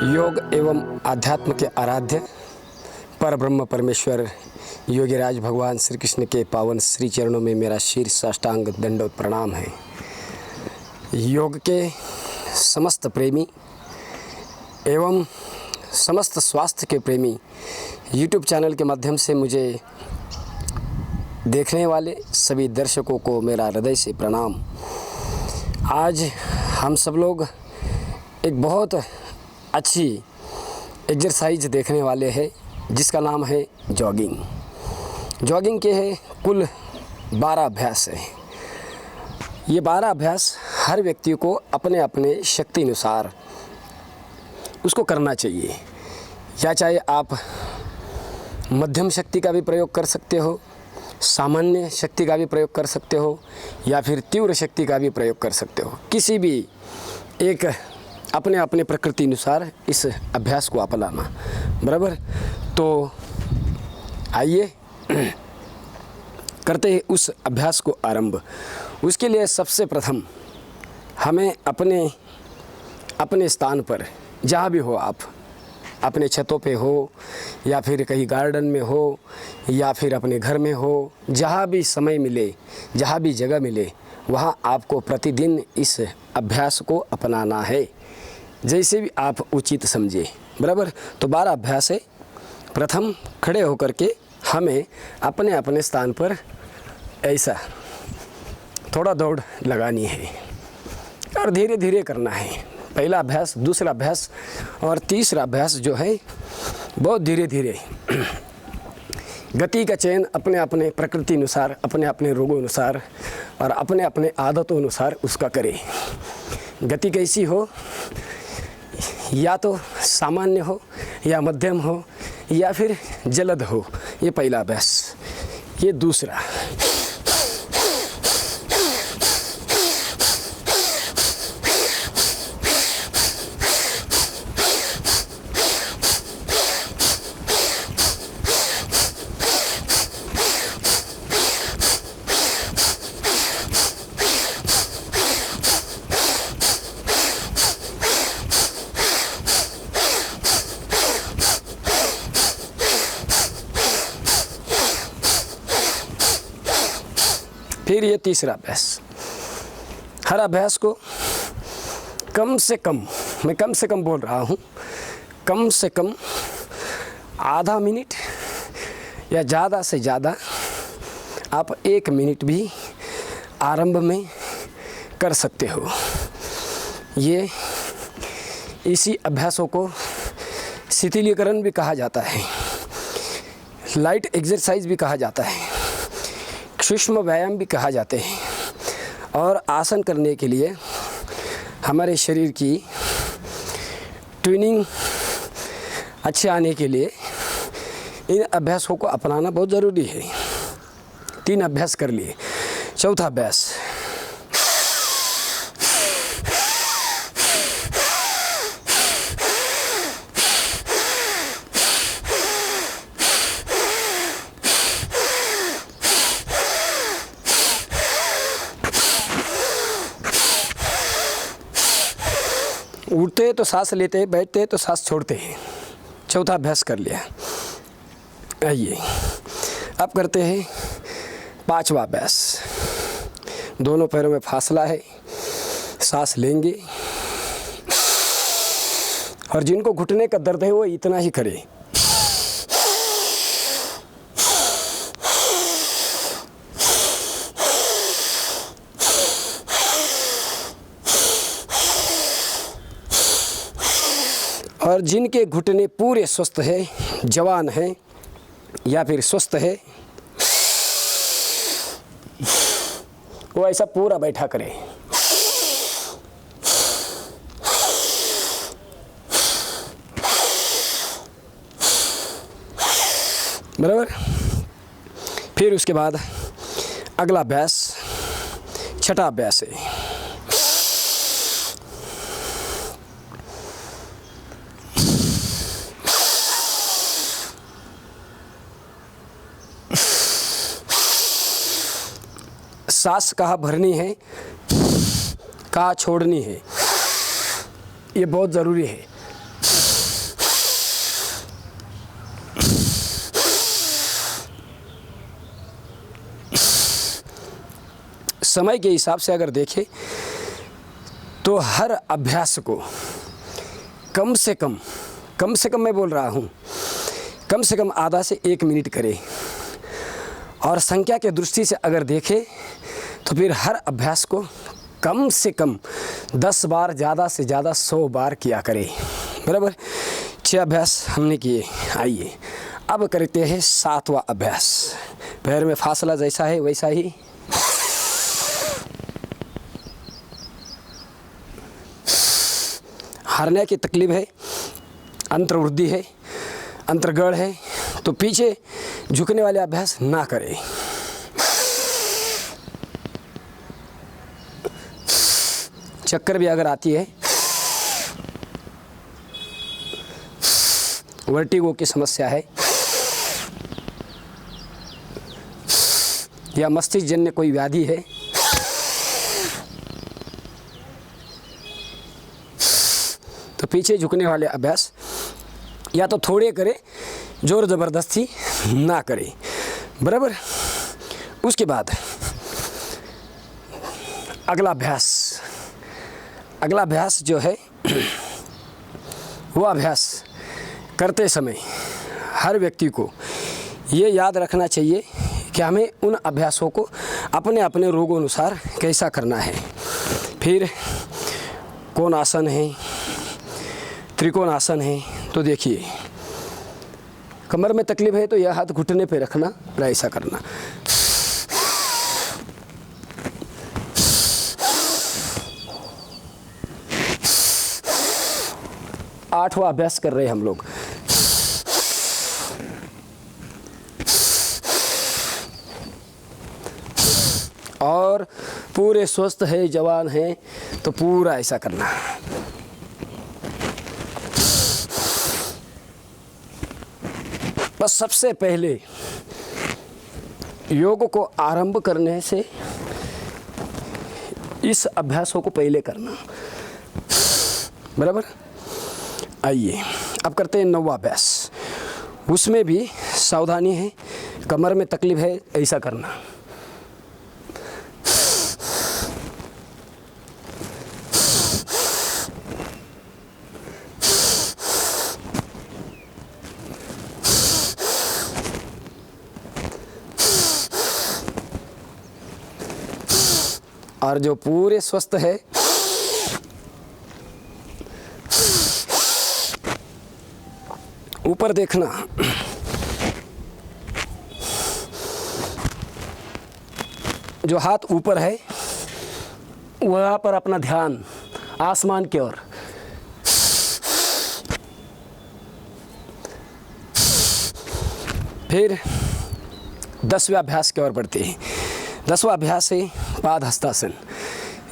योग एवं आध्यात्म के आराध्य पर ब्रह्म परमेश्वर योगीराज भगवान श्री कृष्ण के पावन श्री चरणों में मेरा शीर साष्टांग दंडवत प्रणाम है। योग के समस्त प्रेमी एवं समस्त स्वास्थ्य के प्रेमी YouTube चैनल के माध्यम से मुझे देखने वाले सभी दर्शकों को मेरा हृदय से प्रणाम। आज हम सब लोग एक बहुत अच्छी एक्सरसाइज देखने वाले हैं जिसका नाम है जॉगिंग। जॉगिंग के है कुल 12 अभ्यास है। ये 12 अभ्यास हर व्यक्ति को अपने अपने शक्ति अनुसार उसको करना चाहिए। या चाहे आप मध्यम शक्ति का भी प्रयोग कर सकते हो, सामान्य शक्ति का भी प्रयोग कर सकते हो, या फिर तीव्र शक्ति का भी प्रयोग कर सकते हो। किसी भी एक अपने अपने प्रकृति अनुसार इस अभ्यास को अपनाना, बराबर। तो आइए करते हैं उस अभ्यास को आरंभ। उसके लिए सबसे प्रथम हमें अपने अपने स्थान पर, जहाँ भी हो आप, अपने छतों पे हो या फिर कहीं गार्डन में हो या फिर अपने घर में हो, जहाँ भी समय मिले, जहाँ भी जगह मिले, वहाँ आपको प्रतिदिन इस अभ्यास को अपनाना है, जैसे भी आप उचित समझे, बराबर। तो 12 अभ्यास है। प्रथम खड़े होकर के हमें अपने अपने स्थान पर ऐसा थोड़ा दौड़ लगानी है और धीरे धीरे करना है। पहला अभ्यास, दूसरा अभ्यास और तीसरा अभ्यास जो है बहुत धीरे धीरे गति का चयन अपने अपने प्रकृति अनुसार, अपने अपने रोगों अनुसार और अपने अपने आदतों अनुसार उसका करें। गति कैसी हो, या तो सामान्य हो या मध्यम हो या फिर जलद हो। ये पहला अभ्यास। ये दूसरा, फिर ये तीसरा अभ्यास। हर अभ्यास को कम से कम, मैं कम से कम बोल रहा हूँ, कम से कम आधा मिनट या ज़्यादा से ज़्यादा आप 1 मिनट भी आरंभ में कर सकते हो। ये इसी अभ्यासों को शिथिलीकरण भी कहा जाता है, लाइट एक्सरसाइज भी कहा जाता है, सूक्ष्म व्यायाम भी कहा जाते हैं। और आसन करने के लिए हमारे शरीर की ट्यूनिंग अच्छे आने के लिए इन अभ्यासों को अपनाना बहुत ज़रूरी है। 3 अभ्यास कर लिए। चौथा अभ्यास, उठते हैं तो सांस लेते हैं, बैठते हैं तो सांस छोड़ते हैं। चौथा अभ्यास कर लिया। आइए अब करते हैं 5वां अभ्यास। दोनों पैरों में फासला है, सांस लेंगे और जिनको घुटने का दर्द है वो इतना ही करें। और जिनके घुटने पूरे स्वस्थ है, जवान है या फिर स्वस्थ है, वो ऐसा पूरा बैठा करें। बराबर। फिर उसके बाद अगला अभ्यास, छठा अभ्यास है। सांस कहाँ भरनी है, कहाँ छोड़नी है, ये बहुत ज़रूरी है। समय के हिसाब से अगर देखें तो हर अभ्यास को कम से कम मैं बोल रहा हूँ, कम से कम आधा से 1 मिनट करें। और संख्या के दृष्टि से अगर देखें तो फिर हर अभ्यास को कम से कम 10 बार, ज़्यादा से ज़्यादा 100 बार किया करें। बराबर, 6 अभ्यास हमने किए। आइए अब करते हैं 7वां अभ्यास। पैर में फासला जैसा है वैसा ही हारने की तकलीफ है, अंतर्वृद्धि है, अंतर्गढ़ है, तो पीछे झुकने वाले अभ्यास ना करें। चक्कर भी अगर आती है, वर्टिगो की समस्या है या मस्तिष्क जन्य कोई व्याधि है, तो पीछे झुकने वाले अभ्यास या तो थोड़े करें, जोर ज़बरदस्ती ना करें। बराबर। उसके बाद अगला अभ्यास जो है वो अभ्यास करते समय हर व्यक्ति को ये याद रखना चाहिए कि हमें उन अभ्यासों को अपने अपने रोगों अनुसार कैसा करना है। फिर कौन आसन है, त्रिकोण आसन है, तो देखिए कमर में तकलीफ है तो यह हाथ घुटने पे रखना और ऐसा करना। आठवां अभ्यास कर रहे हैं हम लोग। और पूरे स्वस्थ है, जवान है, तो पूरा ऐसा करना। बस सबसे पहले योग को आरंभ करने से इस अभ्यासों को पहले करना। बराबर। आइए अब करते हैं 9वां अभ्यास। उसमें भी सावधानी है, कमर में तकलीफ है, ऐसा करना। और जो पूरे स्वस्थ है ऊपर देखना। जो हाथ ऊपर है वहाँ पर अपना ध्यान आसमान की ओर। फिर 10वें अभ्यास की ओर बढ़ते हैं। 10वां अभ्यास है पाद हस्तासन,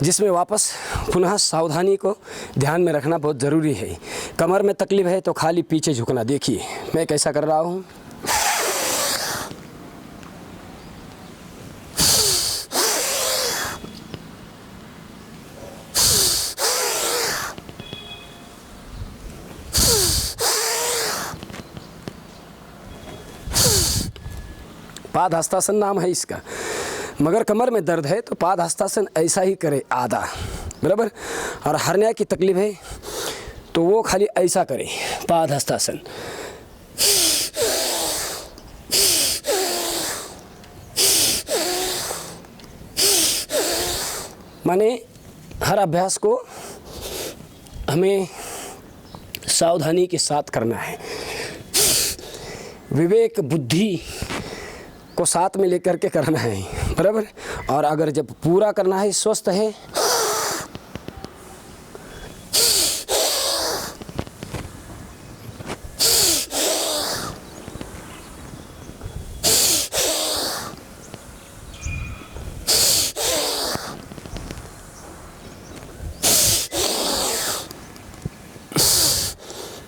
जिसमें वापस पुनः सावधानी को ध्यान में रखना बहुत ज़रूरी है। कमर में तकलीफ है तो खाली पीछे झुकना। देखिए मैं कैसा कर रहा हूँ। पाद हस्तासन नाम है इसका। मगर कमर में दर्द है तो पाद हस्तासन ऐसा ही करे आधा। बराबर। और हर्निया की तकलीफ है तो वो खाली ऐसा करे पाद हस्तासन। माने हर अभ्यास को हमें सावधानी के साथ करना है, विवेक बुद्धि को साथ में लेकर के करना है। बराबर। और अगर जब पूरा करना है, स्वस्थ है,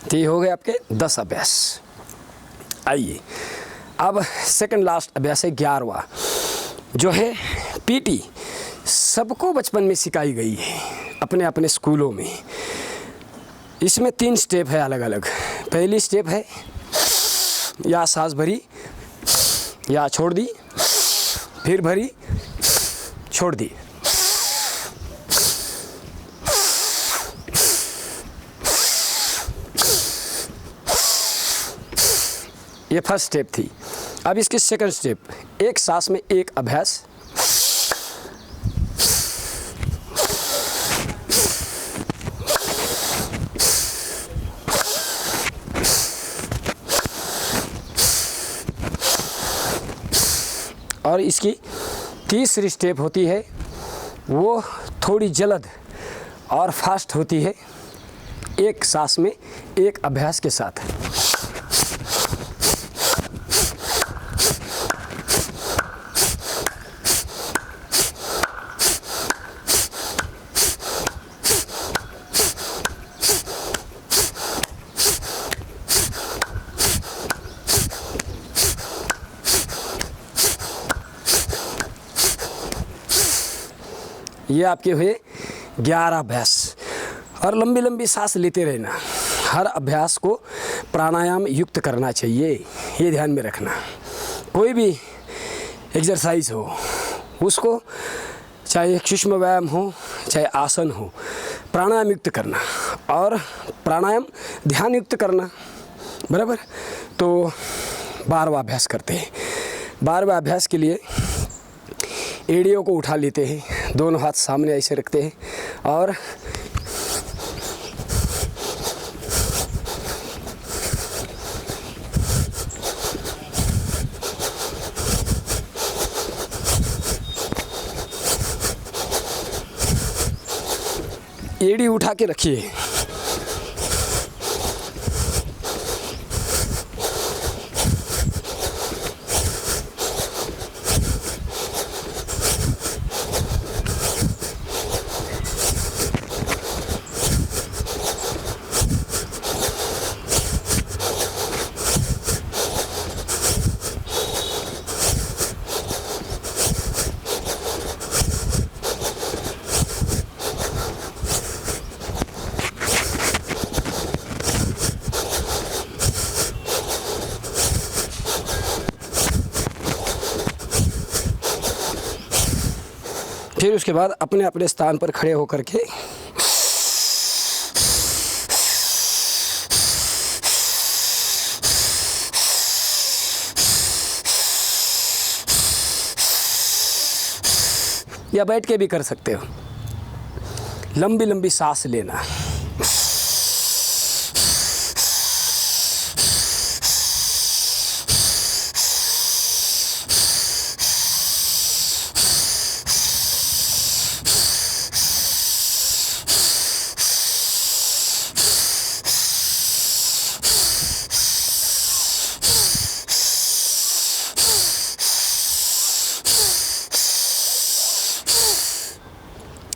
तो ये हो गए आपके 10 अभ्यास। आइए अब सेकंड लास्ट अभ्यास है 11वां, जो है पीटी। सबको बचपन में सिखाई गई है अपने अपने स्कूलों में। इसमें 3 स्टेप है अलग अलग। पहली स्टेप है या सांस भरी या छोड़ दी, फिर भरी छोड़ दिए। ये फर्स्ट स्टेप थी। अब इसकी सेकंड स्टेप, एक सांस में एक अभ्यास। और इसकी तीसरी स्टेप होती है वो थोड़ी जल्द और फास्ट होती है, एक सांस में एक अभ्यास के साथ। ये आपके हुए 11 अभ्यास। और लंबी लंबी सांस लेते रहना। हर अभ्यास को प्राणायाम युक्त करना चाहिए, ये ध्यान में रखना। कोई भी एक्सरसाइज हो उसको, चाहे सूक्ष्म व्यायाम हो चाहे आसन हो, प्राणायाम युक्त करना और प्राणायाम ध्यान युक्त करना, बराबर। तो 12वां अभ्यास करते हैं। 12वें अभ्यास के लिए एड़ियों को उठा लेते हैं, दोनों हाथ सामने ऐसे रखते हैं और एड़ी उठा के रखिए। फिर उसके बाद अपने अपने स्थान पर खड़े होकर के या बैठ के भी कर सकते हो, लंबी लंबी सांस लेना।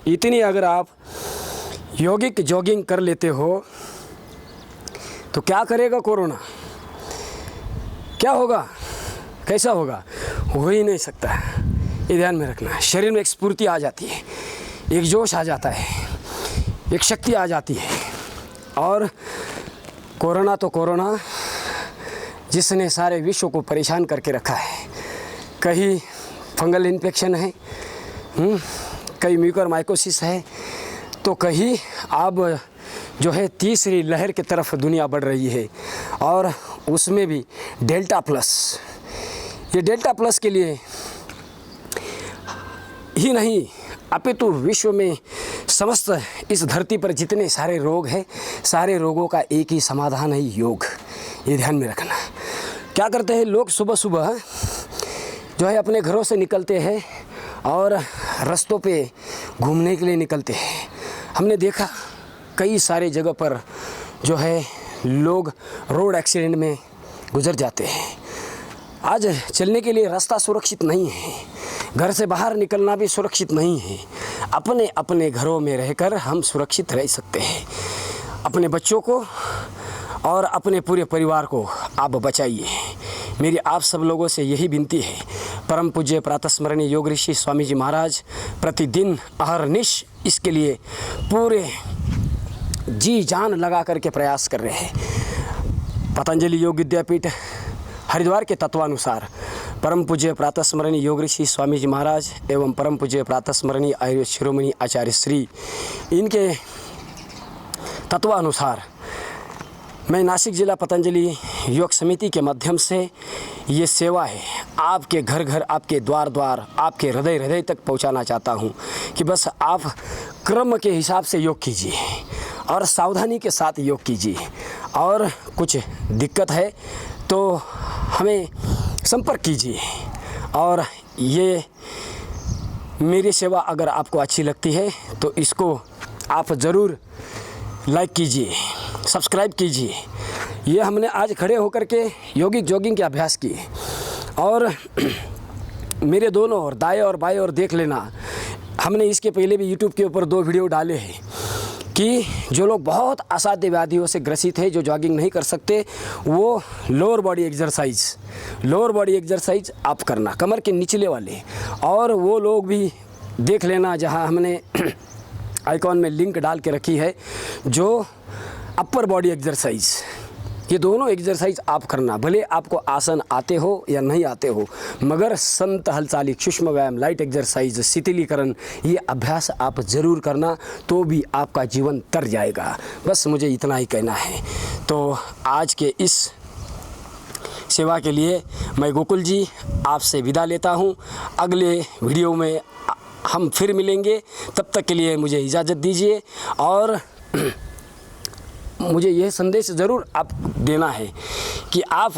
इतनी अगर आप योगिक जॉगिंग कर लेते हो तो क्या करेगा कोरोना, क्या होगा, कैसा होगा, हो ही नहीं सकता। ये ध्यान में रखना। शरीर में एक स्फूर्ति आ जाती है, एक जोश आ जाता है, एक शक्ति आ जाती है। और कोरोना तो कोरोना, जिसने सारे विश्व को परेशान करके रखा है। कहीं फंगल इन्फेक्शन है, कहीं म्यूकरमाइकोसिस है, तो कहीं अब जो है तीसरी लहर की तरफ दुनिया बढ़ रही है। और उसमें भी डेल्टा प्लस। ये डेल्टा प्लस के लिए ही नहीं अपितु विश्व में समस्त इस धरती पर जितने सारे रोग हैं, सारे रोगों का एक ही समाधान है, योग। ये ध्यान में रखना। क्या करते हैं लोग, सुबह सुबह जो है अपने घरों से निकलते हैं और रास्तों पे घूमने के लिए निकलते हैं। हमने देखा कई सारे जगह पर जो है लोग रोड एक्सीडेंट में गुजर जाते हैं। आज चलने के लिए रास्ता सुरक्षित नहीं है, घर से बाहर निकलना भी सुरक्षित नहीं है। अपने अपने घरों में रहकर हम सुरक्षित रह सकते हैं। अपने बच्चों को और अपने पूरे परिवार को आप बचाइए। मेरी आप सब लोगों से यही विनती है। परम पूज्य प्रातस्मरणीय योग ऋषि स्वामी जी महाराज प्रतिदिन अहरनिश इसके लिए पूरे जी जान लगा करके प्रयास कर रहे हैं। पतंजलि योग विद्यापीठ हरिद्वार के तत्वानुसार परम पूज्य प्रातः स्मरणीय योग ऋषि स्वामी जी महाराज एवं परम पूज्य प्रातः स्मरणीय आयुर्वेद शिरोमणि आचार्य श्री, इनके तत्वानुसार मैं नासिक जिला पतंजलि योग समिति के माध्यम से ये सेवा है आपके घर घर, आपके द्वार द्वार, आपके हृदय हृदय तक पहुंचाना चाहता हूं कि बस आप क्रम के हिसाब से योग कीजिए और सावधानी के साथ योग कीजिए। और कुछ दिक्कत है तो हमें संपर्क कीजिए। और ये मेरी सेवा अगर आपको अच्छी लगती है तो इसको आप ज़रूर लाइक कीजिए, सब्सक्राइब कीजिए। ये हमने आज खड़े होकर के योगिक जॉगिंग के अभ्यास किए और मेरे दोनों और दाएं और बाएं और देख लेना, हमने इसके पहले भी यूट्यूब के ऊपर 2 वीडियो डाले हैं कि जो लोग बहुत असाध्य व्याधियों से ग्रसित है, जो जॉगिंग नहीं कर सकते, वो लोअर बॉडी एक्सरसाइज आप करना, कमर के निचले वाले। और वो लोग भी देख लेना जहां हमने आइकॉन में लिंक डाल के रखी है, जो अपर बॉडी एक्सरसाइज, ये दोनों एक्सरसाइज आप करना। भले आपको आसन आते हो या नहीं आते हो, मगर संत हलचाली, सूक्ष्म व्यायाम, लाइट एक्सरसाइज, शिथिलीकरण, ये अभ्यास आप ज़रूर करना, तो भी आपका जीवन तर जाएगा। बस मुझे इतना ही कहना है। तो आज के इस सेवा के लिए मैं गोकुल जी आपसे विदा लेता हूँ। अगले वीडियो में हम फिर मिलेंगे, तब तक के लिए मुझे इजाज़त दीजिए। और मुझे यह संदेश ज़रूर आप देना है कि आप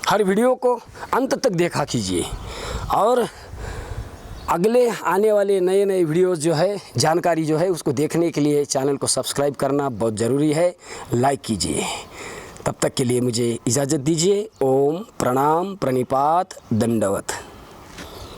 हर वीडियो को अंत तक देखा कीजिए और अगले आने वाले नए नए वीडियोस जो है, जानकारी जो है, उसको देखने के लिए चैनल को सब्सक्राइब करना बहुत ज़रूरी है। लाइक कीजिए। तब तक के लिए मुझे इजाज़त दीजिए। ओम प्रणाम, प्रणिपात, दंडवत।